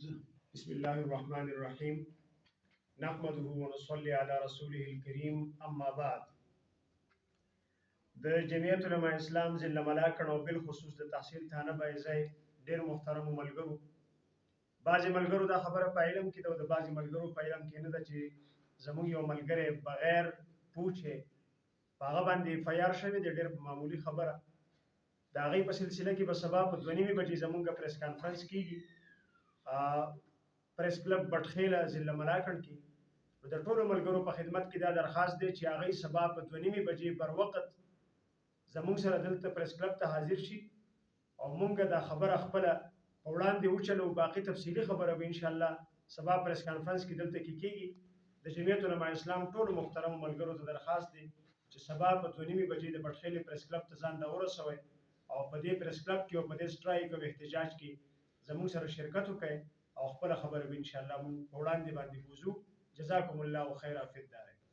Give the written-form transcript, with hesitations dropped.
بسم الله الرحمن الرحیم نحمده ونصلي على رسوله الكريم اما بعد. د جمعیت علماء اسلام ضلع ملاکنډ او بالخصوص د تحصیل تھانه بایزای ډیر محترم ملګرو، بعضې ملګرو دا خبره په علم کې ده او د بعضې ملګرو په علم کې نه ده چې زموږ یو ملګری بغیر پوښې په هغه باندې اف آی آر شوې دی. ډېر معمولي خبره د هغې په سلسله کې به سبا په 2:30 بجې زموږ پریس کانفرنس کېږي پریس کلب بټخیله ضلع ملاکنډ کې. د ټولو ملګرو په خدمت کې دا درخواست دی چې هغوی سبا په 2:30 بجې بر وخت زموږ سره دلته پریس کلب ته حاضر شي او موږ دا خبره خپله په وړاندې وچلو. باقي تفصیلي خبره به انشاءالله سبا پریس کانفرنس کې دلته کې کېږي. د جمعیت علماء اسلام ټولو محترمو ملګرو ته درخواست دی چې سبا په 2:30 بجې د بټخیلې پریس کلب ته ځان راورسوئ او په دې پریس کلب کې او په دې سټرایک او احتجاج کې زموږ سره شرکت وکړئ او خپله خبره به انشاءالله موږ په وړاندې باندې بوځو. جزاکم الله خیرا فی الدار.